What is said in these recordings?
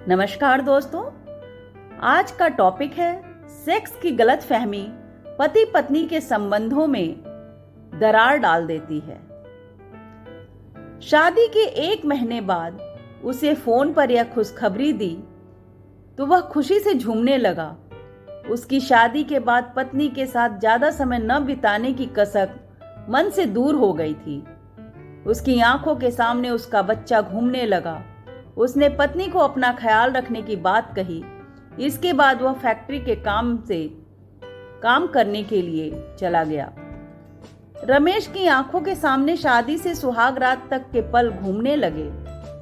नमस्कार दोस्तों। आज का टॉपिक है सेक्स की गलतफहमी पति पत्नी के संबंधों में दरार डाल देती है। शादी के 1 महीने बाद उसे फोन पर यह खुशखबरी दी तो वह खुशी से झूमने लगा। उसकी शादी के बाद पत्नी के साथ ज्यादा समय न बिताने की कसक मन से दूर हो गई थी। उसकी आंखों के सामने उसका बच्चा घूमने लगा। उसने पत्नी को अपना ख्याल रखने की बात कही। इसके बाद वह फैक्ट्री के काम करने के लिए चला गया। रमेश की आंखों के सामने शादी से सुहाग रात तक के पल घूमने लगे।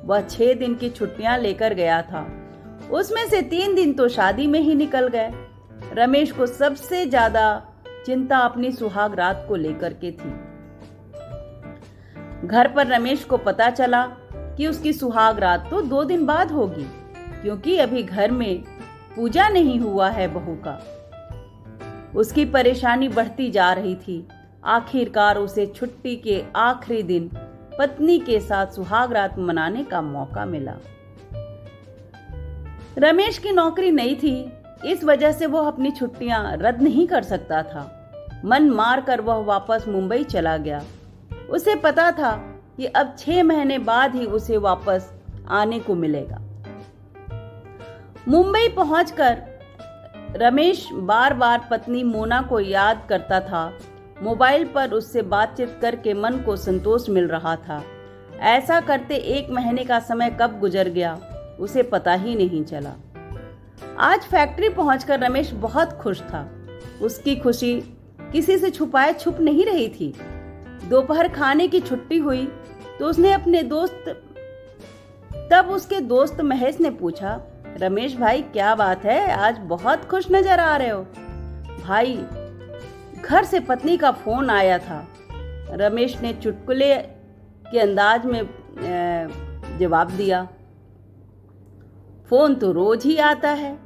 वह 6 दिन की छुट्टियां लेकर गया था। उसमें से 3 दिन तो शादी में ही निकल गए। रमेश को सबसे ज्यादा चिंता अपनी सुहाग रात को लेकर के थी। घर पर रमेश को पता चला कि उसकी सुहाग रात तो 2 दिन बाद होगी, क्योंकि अभी घर में पूजा नहीं हुआ है बहू का। उसकी परेशानी बढ़ती जा रही थी। आखिरकार उसे छुट्टी के आखिरी दिन पत्नी के साथ सुहाग रात मनाने का मौका मिला। रमेश की नौकरी नहीं थी, इस वजह से वह अपनी छुट्टियां रद्द नहीं कर सकता था। मन मार कर वह वापस मुंबई चला गया। उसे पता था कि अब 6 महीने बाद ही उसे वापस आने को मिलेगा। मुंबई पहुंचकर रमेश बार बार पत्नी मोना को याद करता था। मोबाइल पर उससे बातचीत करके मन को संतोष मिल रहा था। ऐसा करते 1 महीने का समय कब गुजर गया उसे पता ही नहीं चला। आज फैक्ट्री पहुंचकर रमेश बहुत खुश था। उसकी खुशी किसी से छुपाए छुप नहीं रही थी। दोपहर खाने की छुट्टी हुई तो उसके दोस्त महेश ने पूछा, रमेश भाई क्या बात है, आज बहुत खुश नजर आ रहे हो। भाई, घर से पत्नी का फोन आया था। रमेश ने चुटकुले के अंदाज में जवाब दिया। फोन तो रोज ही आता है।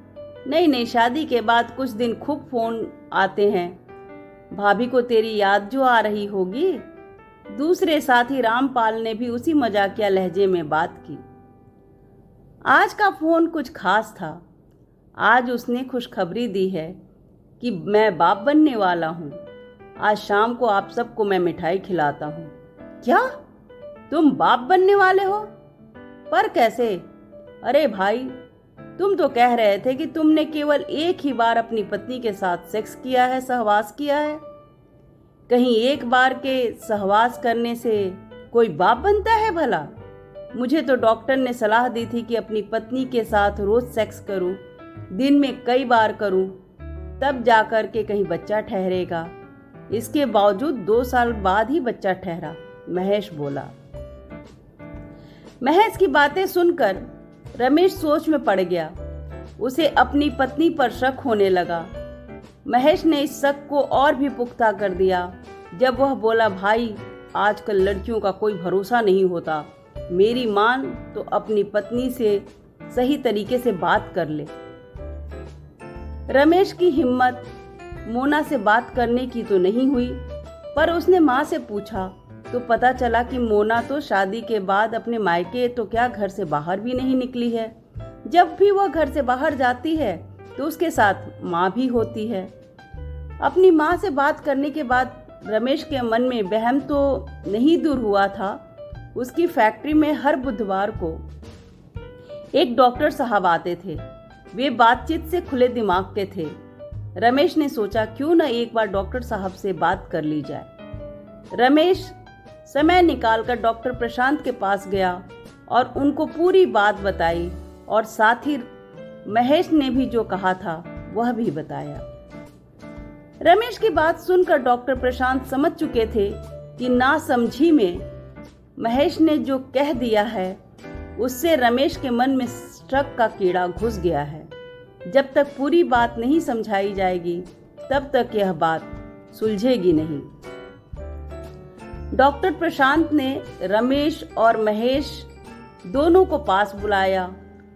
नहीं, शादी के बाद कुछ दिन खूब फोन आते हैं। भाभी को तेरी याद जो आ रही होगी। दूसरे साथी रामपाल ने भी उसी मजाकिया लहजे में बात की। आज का फोन कुछ खास था। आज उसने खुशखबरी दी है कि मैं बाप बनने वाला हूं। आज शाम को आप सबको मैं मिठाई खिलाता हूं। क्या तुम बाप बनने वाले हो? पर कैसे? अरे भाई, तुम तो कह रहे थे कि तुमने केवल एक ही बार अपनी पत्नी के साथ सेक्स किया है, सहवास किया है। कहीं एक बार के सहवास करने से कोई बाप बनता है भला? मुझे तो डॉक्टर ने सलाह दी थी कि अपनी पत्नी के साथ रोज सेक्स करूं, दिन में कई बार करूं, तब जाकर के कहीं बच्चा ठहरेगा। इसके बावजूद 2 साल बाद ही बच्चा ठहरा, महेश बोला। महेश की बातें सुनकर रमेश सोच में पड़ गया। उसे अपनी पत्नी पर शक होने लगा। महेश ने इस शक को और भी पुख्ता कर दिया जब वह बोला, भाई आजकल लड़कियों का कोई भरोसा नहीं होता। मेरी मान तो अपनी पत्नी से सही तरीके से बात कर ले। रमेश की हिम्मत मोना से बात करने की तो नहीं हुई, पर उसने माँ से पूछा तो पता चला कि मोना तो शादी के बाद अपने मायके तो क्या घर से बाहर भी नहीं निकली है। जब भी वह घर से बाहर जाती है तो उसके साथ माँ भी होती है। अपनी माँ से बात करने के बाद रमेश के मन में वहम तो नहीं दूर हुआ था। उसकी फैक्ट्री में हर बुधवार को एक डॉक्टर साहब आते थे। वे बातचीत से खुले दिमाग के थे। रमेश ने सोचा क्यों न एक बार डॉक्टर साहब से बात कर ली जाए। रमेश समय निकालकर डॉक्टर प्रशांत के पास गया और उनको पूरी बात बताई और साथ ही महेश ने भी जो कहा था वह भी बताया। रमेश की बात सुनकर डॉक्टर प्रशांत समझ चुके थे कि नासमझी में महेश ने जो कह दिया है उससे रमेश के मन में शक का कीड़ा घुस गया है। जब तक पूरी बात नहीं समझाई जाएगी तब तक यह बात सुलझेगी नहीं। डॉक्टर प्रशांत ने रमेश और महेश दोनों को पास बुलाया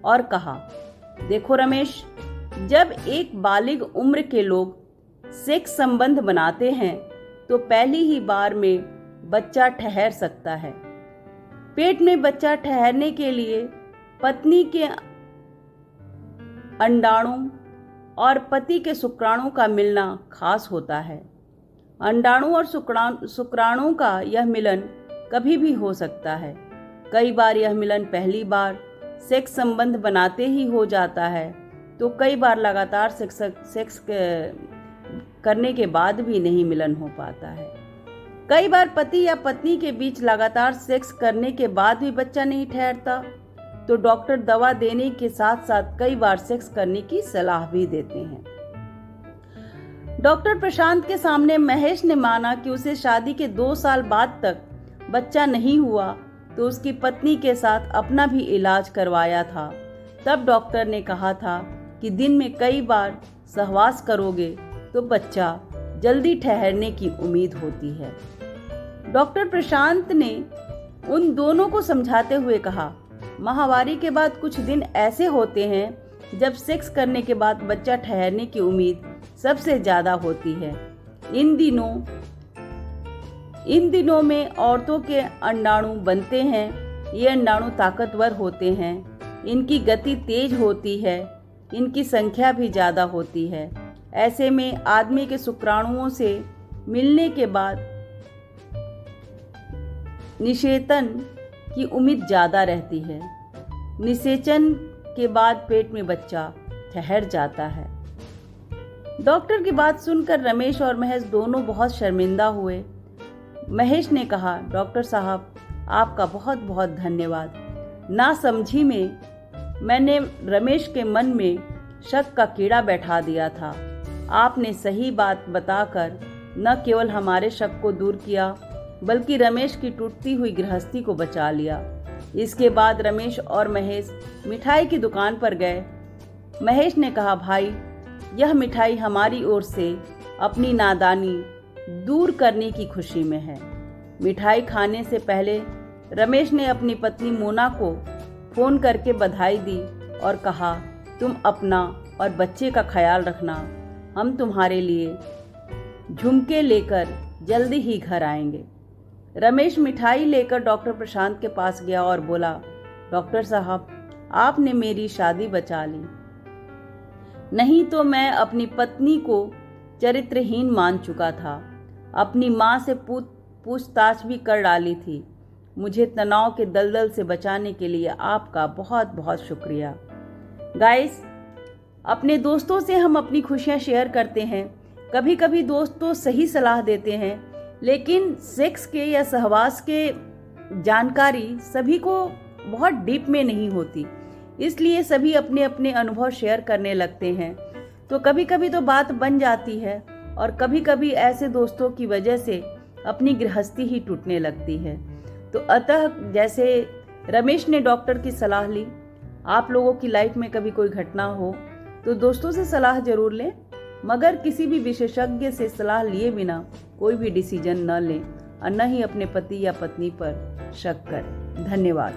और कहा, देखो रमेश, जब एक बालिग उम्र के लोग सेक्स संबंध बनाते हैं तो पहली ही बार में बच्चा ठहर सकता है। पेट में बच्चा ठहरने के लिए पत्नी के अंडाणु और पति के शुक्राणु का मिलना खास होता है। अंडाणु और शुक्राणु का यह मिलन कभी भी हो सकता है। कई बार यह मिलन पहली बार सेक्स संबंध बनाते ही हो जाता है, तो कई बार लगातार सेक्स करने के बाद भी नहीं मिलन हो पाता है। कई बार पति या पत्नी के बीच लगातार सेक्स करने के बाद भी बच्चा नहीं ठहरता, तो डॉक्टर दवा देने के साथ साथ कई बार सेक्स करने की सलाह भी देते हैं। डॉक्टर प्रशांत के सामने महेश ने माना कि उसे शादी के 2 साल बाद तक बच्चा नहीं हुआ, तो उसकी पत्नी के साथ अपना भी इलाज करवाया था। तब डॉक्टर ने कहा था कि दिन में कई बार सहवास करोगे तो बच्चा जल्दी ठहरने की उम्मीद होती है। डॉक्टर प्रशांत ने उन दोनों को समझाते हुए कहा, माहवारी के बाद कुछ दिन ऐसे होते हैं जब सेक्स करने के बाद बच्चा ठहरने की उम्मीद सबसे ज्यादा होती है। इन दिनों में औरतों के अंडाणु बनते हैं। ये अंडाणु ताकतवर होते हैं, इनकी गति तेज होती है, इनकी संख्या भी ज़्यादा होती है। ऐसे में आदमी के शुक्राणुओं से मिलने के बाद निषेचन की उम्मीद ज़्यादा रहती है। निषेचन के बाद पेट में बच्चा ठहर जाता है। डॉक्टर की बात सुनकर रमेश और महेश दोनों बहुत शर्मिंदा हुए। महेश ने कहा, डॉक्टर साहब आपका बहुत बहुत धन्यवाद। नासमझी में मैंने रमेश के मन में शक का कीड़ा बैठा दिया था। आपने सही बात बताकर न केवल हमारे शक को दूर किया, बल्कि रमेश की टूटती हुई गृहस्थी को बचा लिया। इसके बाद रमेश और महेश मिठाई की दुकान पर गए। महेश ने कहा, भाई यह मिठाई हमारी ओर से अपनी नादानी दूर करने की खुशी में है। मिठाई खाने से पहले रमेश ने अपनी पत्नी मोना को फोन करके बधाई दी और कहा, तुम अपना और बच्चे का ख्याल रखना, हम तुम्हारे लिए झुमके लेकर जल्दी ही घर आएंगे। रमेश मिठाई लेकर डॉक्टर प्रशांत के पास गया और बोला, डॉक्टर साहब आपने मेरी शादी बचा ली, नहीं तो मैं अपनी पत्नी को चरित्रहीन मान चुका था। अपनी माँ से पूछताछ भी कर डाली थी। मुझे तनाव के दलदल से बचाने के लिए आपका बहुत बहुत शुक्रिया। गाइस, अपने दोस्तों से हम अपनी खुशियाँ शेयर करते हैं। कभी कभी दोस्त तो सही सलाह देते हैं, लेकिन सेक्स के या सहवास के जानकारी सभी को बहुत डीप में नहीं होती, इसलिए सभी अपने अपने अनुभव शेयर करने लगते हैं। तो कभी कभी तो बात बन जाती है और कभी कभी ऐसे दोस्तों की वजह से अपनी गृहस्थी ही टूटने लगती है। तो अतः जैसे रमेश ने डॉक्टर की सलाह ली, आप लोगों की लाइफ में कभी कोई घटना हो तो दोस्तों से सलाह जरूर लें, मगर किसी भी विशेषज्ञ से सलाह लिए बिना कोई भी डिसीजन न लें और न ही अपने पति या पत्नी पर शक करें। धन्यवाद।